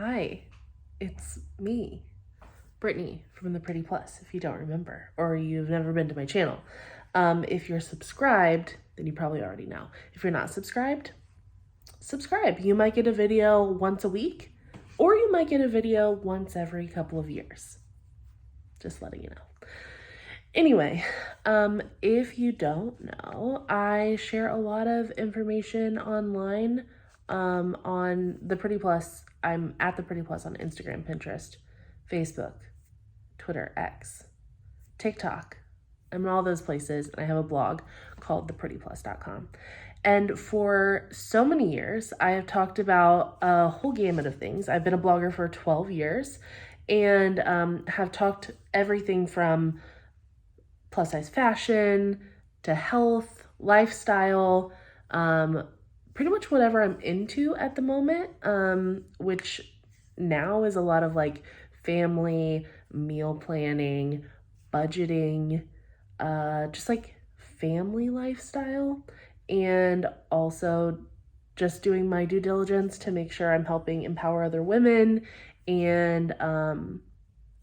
Hi, it's me, Brittany from The Pretty Plus, if you don't remember, or you've never been to my channel. If you're subscribed, then you probably already know. If you're not subscribed, subscribe. You might get a video once a week, or you might get a video once every couple of years. Just letting you know. Anyway, if you don't know, I share a lot of information online on The Pretty Plus. I'm at The Pretty Plus on Instagram, Pinterest, Facebook, Twitter, X, TikTok. I'm in all those places, and I have a blog called theprettyplus.com. And for so many years, I have talked about a whole gamut of things. I've been a blogger for 12 years and have talked everything from plus size fashion to health, lifestyle, pretty much whatever I'm into at the moment, which now is a lot of like family, meal planning, budgeting, just like family lifestyle, and also just doing my due diligence to make sure I'm helping empower other women. And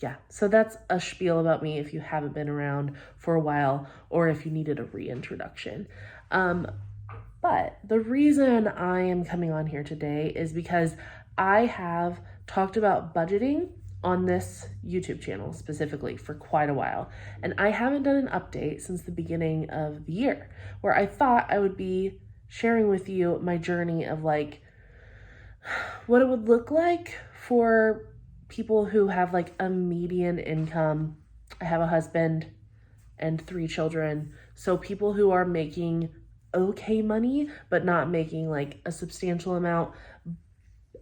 yeah, so that's a spiel about me if you haven't been around for a while or if you needed a reintroduction. But the reason I am coming on here today is because I have talked about budgeting on this YouTube channel specifically for quite a while. And I haven't done an update since the beginning of the year, where I thought I would be sharing with you my journey of like what it would look like for people who have like a median income. I have a husband and 3 children. So people who are making okay money, but not making like a substantial amount,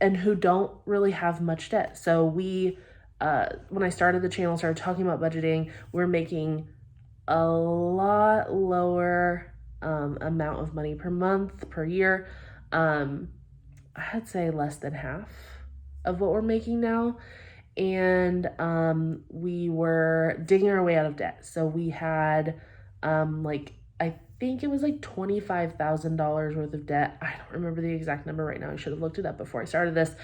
and who don't really have much debt. So we, when I started the channel, started talking about budgeting, we're making a lot lower amount of money per month, per year. I'd say less than half of what we're making now. And we were digging our way out of debt. So we had I think it was like $25,000 worth of debt. I don't remember the exact number right now. I should have looked it up before I started this.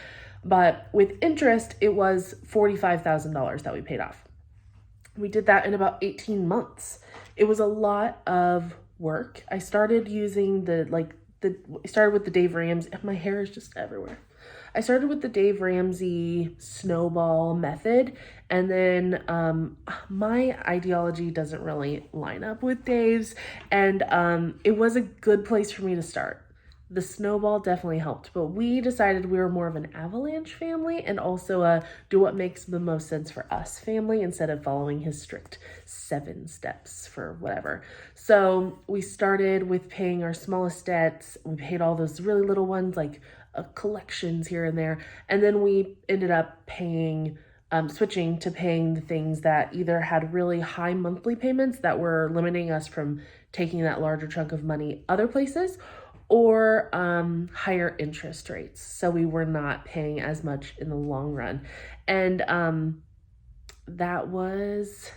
But with interest, it was $45,000 that we paid off. We did that in about 18 months. It was a lot of work. I started using started with the Dave Ramsey. My hair is just everywhere. I started with the Dave Ramsey snowball method, and then my ideology doesn't really line up with Dave's, and it was a good place for me to start. The snowball definitely helped, but we decided we were more of an avalanche family and also a do what makes the most sense for us family instead of following his strict 7 steps for whatever. So we started with paying our smallest debts. We paid all those really little ones like collections here and there. And then we ended up paying, switching to paying the things that either had really high monthly payments that were limiting us from taking that larger chunk of money other places, or higher interest rates. So we were not paying as much in the long run. And that was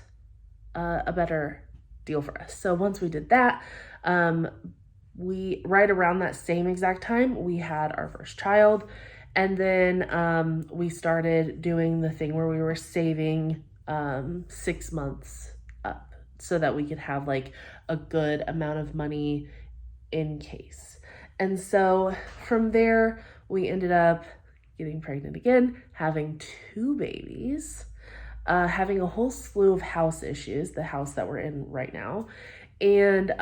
a better deal for us. So once we did that, we right around that same exact time, we had our first child. And then we started doing the thing where we were saving 6 months up so that we could have like a good amount of money in case. And so from there, we ended up getting pregnant again, having 2 babies, having a whole slew of house issues, the house that we're in right now. And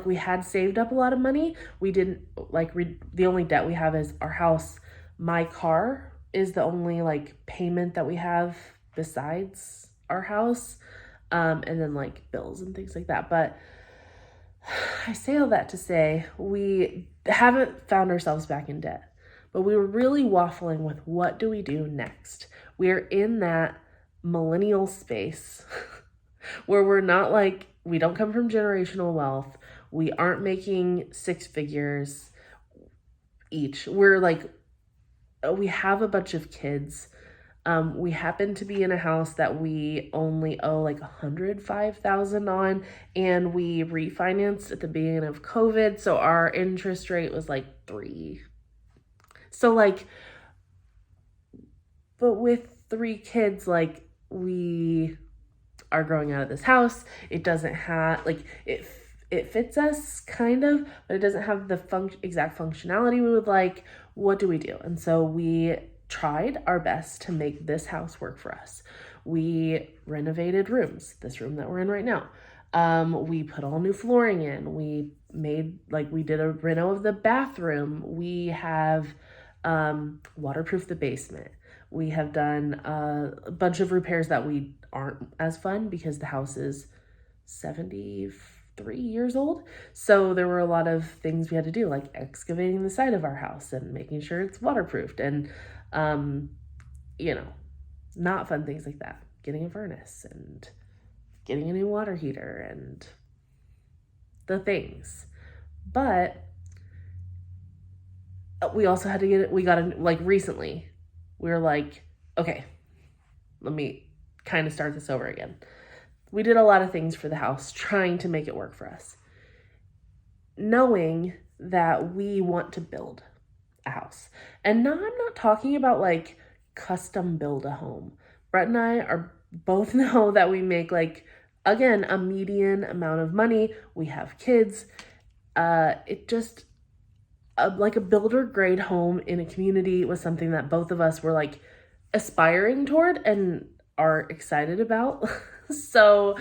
we had saved up a lot of money. We didn't the only debt we have is our house. My car is the only like payment that we have besides our house. And then like bills and things like that. But I say all that to say we haven't found ourselves back in debt, but we were really waffling with what do we do next? We're in that millennial space where we're not like, we don't come from generational wealth. We aren't making 6 figures each. We're like, we have a bunch of kids. We happen to be in a house that we only owe like $105,000 on, and we refinanced at the beginning of COVID. So our interest rate was like 3 So like, but with 3 kids, like we are growing out of this house. It doesn't have like it fits us kind of, but it doesn't have the exact functionality we would like. What do we do? And so we tried our best to make this house work for us. We renovated rooms, this room that we're in right now. We put all new flooring in. We did a reno of the bathroom. We have waterproofed the basement. We have done a bunch of repairs that we aren't as fun because the house is 73 years old. So there were a lot of things we had to do, like excavating the side of our house and making sure it's waterproofed and, not fun things like that. Getting a furnace and getting a new water heater and the things. But we also had to recently, we were like, okay, let me kind of start this over again. We did a lot of things for the house, trying to make it work for us, knowing that we want to build a house. And now I'm not talking about like custom build a home. Brett and I are both know that we make again, a median amount of money. We have kids. Like a builder grade home in a community was something that both of us were like aspiring toward and are excited about. So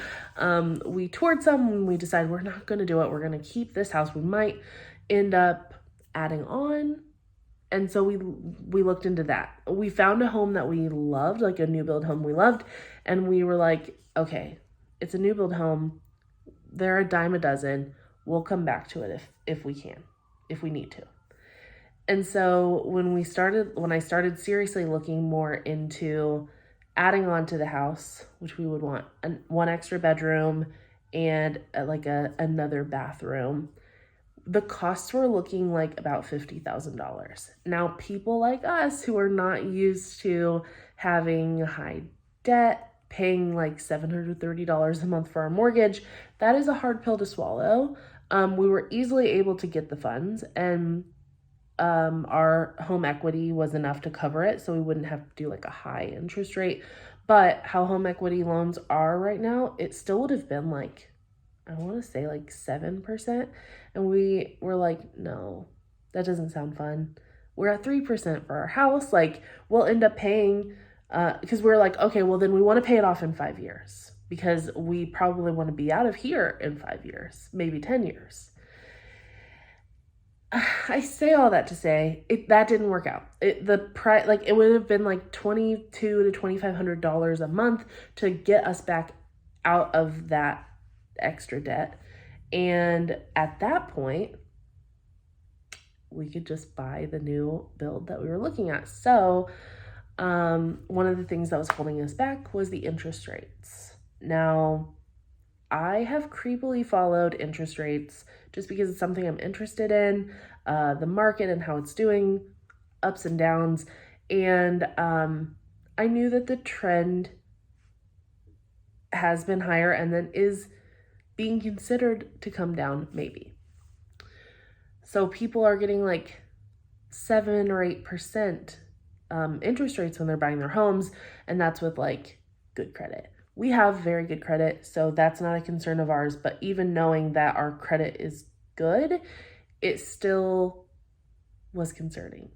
we toured some and we decided we're not going to do it. We're going to keep this house. We might end up adding on. And so we looked into that. We found a home that we loved, like a new build home we loved. And we were like, okay, it's a new build home. They're a dime a dozen. We'll come back to it if we can, if we need to. And so when I started seriously looking more into adding on to the house, which we would want one extra bedroom and another bathroom, the costs were looking like about $50,000. Now, people like us who are not used to having high debt, paying like $730 a month for our mortgage, that is a hard pill to swallow. We were easily able to get the funds, and our home equity was enough to cover it, so we wouldn't have to do like a high interest rate. But how home equity loans are right now, it still would have been like, I want to say like 7%. And we were like, no, that doesn't sound fun. We're at 3% for our house. Like, we'll end up paying, because we're like, okay, well then we want to pay it off in 5 years because we probably want to be out of here in 5 years, maybe 10 years. I say all that to say that didn't work out. It would have been like $2,200 to $2,500 a month to get us back out of that extra debt. And at that point, we could just buy the new build that we were looking at. So one of the things that was holding us back was the interest rates. Now, I have creepily followed interest rates just because it's something I'm interested in, the market and how it's doing, ups and downs. And I knew that the trend has been higher and then is being considered to come down, maybe. So people are getting like 7 or 8% interest rates when they're buying their homes, and that's with like good credit. We have very good credit, so that's not a concern of ours, but even knowing that our credit is good, it still was concerning.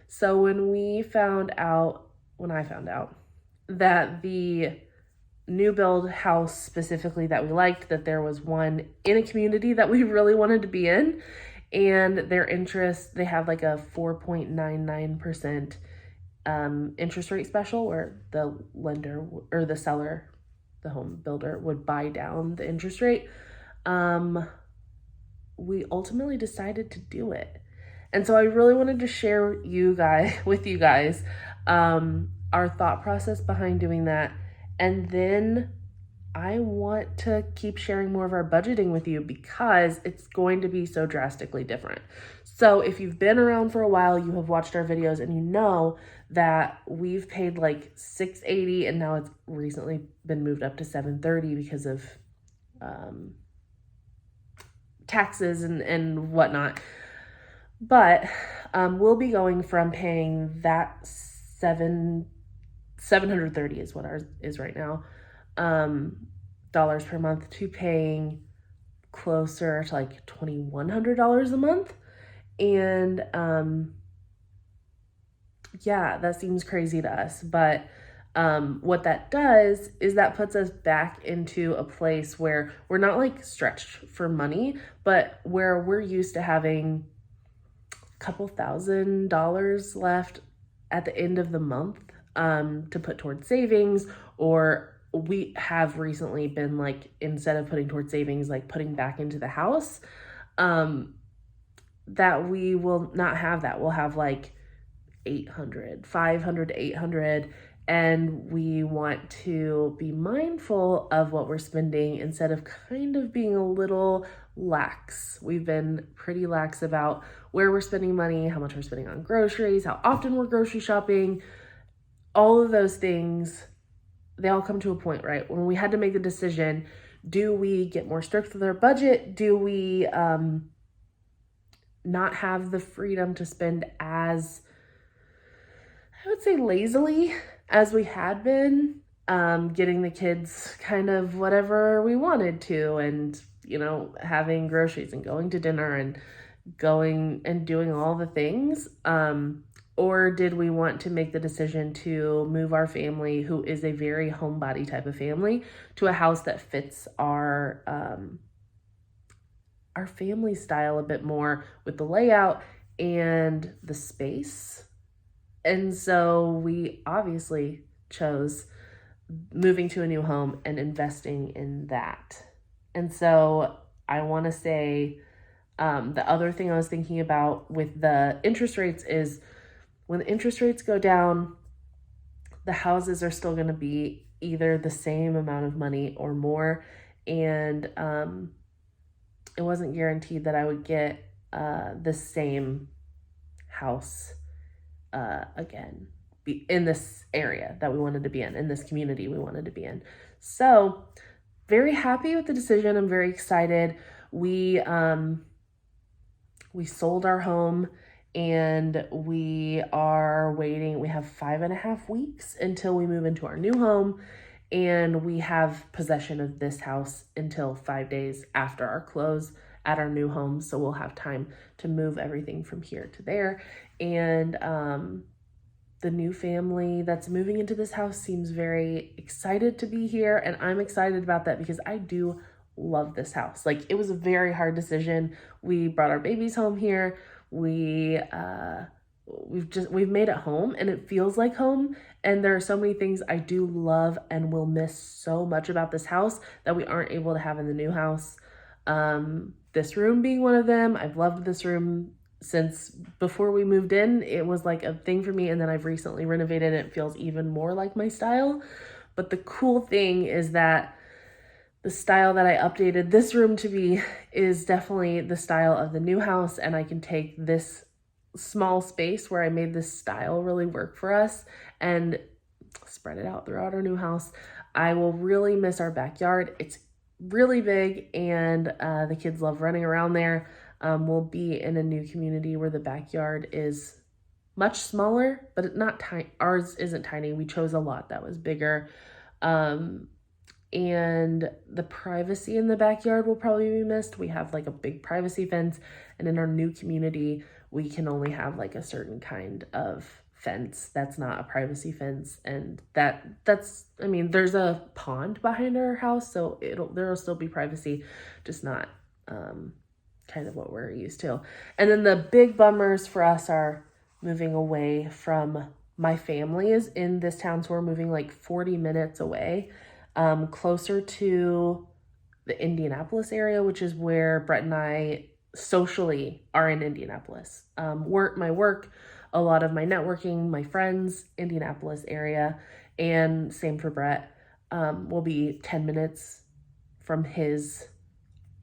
So when I found out that the new build house specifically that we liked, that there was one in a community that we really wanted to be in, and their interest, they have like a 4.99% interest rate special where the lender or the seller, the home builder, would buy down the interest rate. We ultimately decided to do it. And so I really wanted to share with you guys our thought process behind doing that. And then I want to keep sharing more of our budgeting with you because it's going to be so drastically different. So if you've been around for a while, you have watched our videos and you know that we've paid like $680 and now it's recently been moved up to $730 because of taxes and whatnot. But We'll be going from paying that 730 is what ours is right now, dollars per month, to paying closer to like $2,100 a month. And yeah, that seems crazy to us, but what that does is that puts us back into a place where we're not like stretched for money, but where we're used to having a couple $1,000s left at the end of the month to put towards savings. Or we have recently been like, instead of putting towards savings, like putting back into the house, that we will not have that. We'll have like 500 to 800, and we want to be mindful of what we're spending instead of kind of being a little lax. We've been pretty lax about where we're spending money, how much we're spending on groceries, how often we're grocery shopping. All of those things, they all come to a point, right? When we had to make the decision, do we get more strict with our budget? Do we not have the freedom to spend as, I would say, lazily as we had been, getting the kids kind of whatever we wanted to, and, you know, having groceries and going to dinner and going and doing all the things? Or did we want to make the decision to move our family, who is a very homebody type of family, to a house that fits our family style a bit more with the layout and the space? And so we obviously chose moving to a new home and investing in that. And so I want to say, the other thing I was thinking about with the interest rates is, when the interest rates go down, the houses are still going to be either the same amount of money or more. And it wasn't guaranteed that I would get the same house again in this area that we wanted to be in this community we wanted to be in. So very happy with the decision. I'm very excited. We sold our home, and we are waiting. We have 5.5 weeks until we move into our new home, and we have possession of this house until 5 days after our close at our new home. So we'll have time to move everything from here to there. And the new family that's moving into this house seems very excited to be here, and I'm excited about that because I do love this house. Like, it was a very hard decision. We brought our babies home here. We've made it home, and it feels like home. And there are so many things I do love and will miss so much about this house that we aren't able to have in the new house. This room being one of them. I've loved this room since before we moved in. It was like a thing for me, and then I've recently renovated it. It feels even more like my style. But the cool thing is that the style that I updated this room to be is definitely the style of the new house, and I can take this small space where I made this style really work for us and spread it out throughout our new house. I will really miss our backyard. It's really big, and the kids love running around there. We'll be in a new community where the backyard is much smaller, but it's not tiny. Ours isn't tiny. We chose a lot that was bigger. And the privacy in the backyard will probably be missed. We have like a big privacy fence, and in our new community, we can only have like a certain kind of fence that's not a privacy fence. And that's I mean, there's a pond behind our house, so there'll still be privacy, just not kind of what we're used to. And then the big bummers for us are moving away from my family is in this town, so we're moving like 40 minutes away, closer to the Indianapolis area, which is where Brett and I socially are in Indianapolis. My work, a lot of my networking, my friends, Indianapolis area, and same for Brett. Will be 10 minutes from his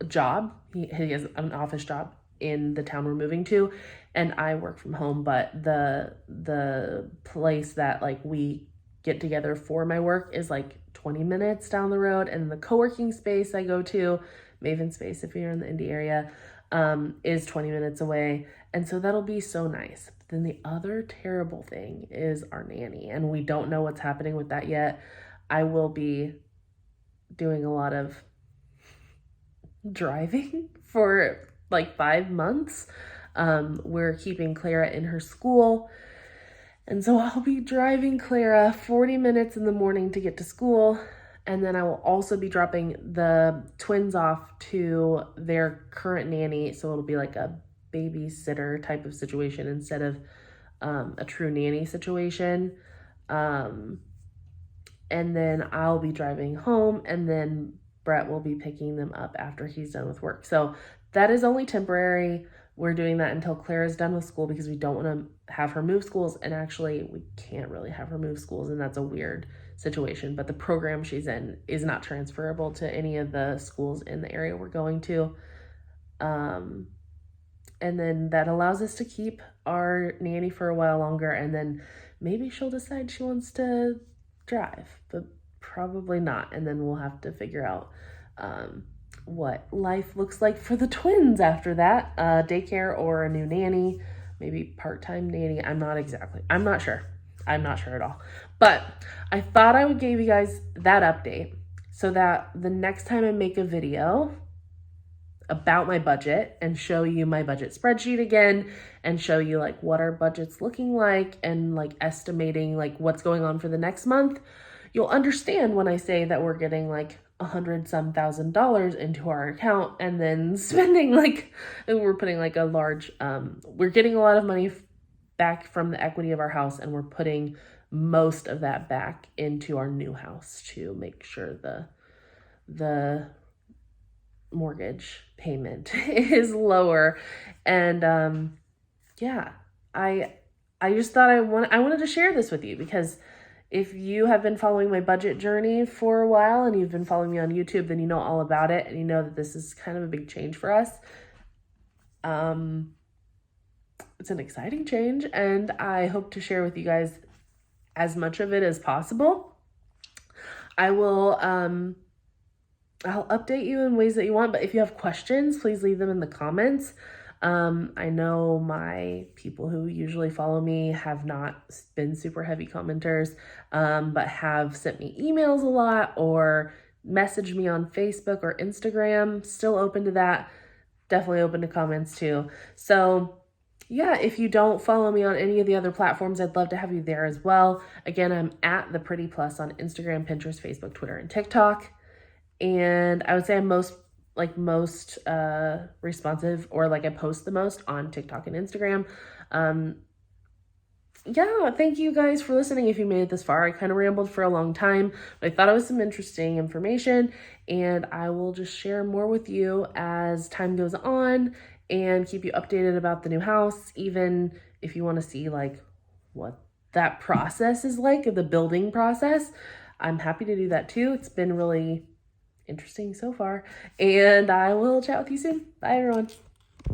job. He has an office job in the town we're moving to, and I work from home, but the place that like we get together for my work is like 20 minutes down the road, and the co-working space I go to, Maven Space if you're in the Indy area, is 20 minutes away. And so that'll be so nice. But then the other terrible thing is our nanny, and we don't know what's happening with that yet. I will be doing a lot of driving for like 5 months. We're keeping Clara in her school. And so I'll be driving Clara 40 minutes in the morning to get to school. And then I will also be dropping the twins off to their current nanny. So it'll be like a babysitter type of situation instead of a true nanny situation. And then I'll be driving home, and then Brett will be picking them up after he's done with work. So that is only temporary. We're doing that until Clara's done with school because we don't want to have her move schools. And actually, we can't really have her move schools, and that's a weird situation. But the program she's in is not transferable to any of the schools in the area we're going to. And then that allows us to keep our nanny for a while longer, and then maybe she'll decide she wants to drive, but probably not. And then we'll have to figure out what life looks like for the twins after that. Daycare or a new nanny, maybe part-time nanny. I'm not sure at all. But I thought I would give you guys that update so that the next time I make a video about my budget and show you my budget spreadsheet again and show you like what our budget's looking like and like estimating like what's going on for the next month, you'll understand when I say that we're getting like $100,000 into our account and then spending like, we're putting like a large, we're getting a lot of money back from the equity of our house, and we're putting most of that back into our new house to make sure the mortgage payment is lower. And yeah, I just thought I wanted to share this with you, because if you have been following my budget journey for a while and you've been following me on YouTube, then you know all about it, and you know that this is kind of a big change for us. It's an exciting change, and I hope to share with you guys as much of it as possible. I'll update you in ways that you want, but if you have questions, please leave them in the comments. I know my people who usually follow me have not been super heavy commenters, but have sent me emails a lot or messaged me on Facebook or Instagram. Still open to that. Definitely open to comments too. So yeah, if you don't follow me on any of the other platforms, I'd love to have you there as well. Again, I'm at The Pretty Plus on Instagram, Pinterest, Facebook, Twitter, and TikTok. And I would say I'm most responsive, or like I post the most on TikTok and Instagram. Yeah, thank you guys for listening. If you made it this far, I kind of rambled for a long time, but I thought it was some interesting information, and I will just share more with you as time goes on and keep you updated about the new house. Even if you want to see like what that process is like, of the building process, I'm happy to do that too. It's been really interesting so far, and I will chat with you soon. Bye everyone.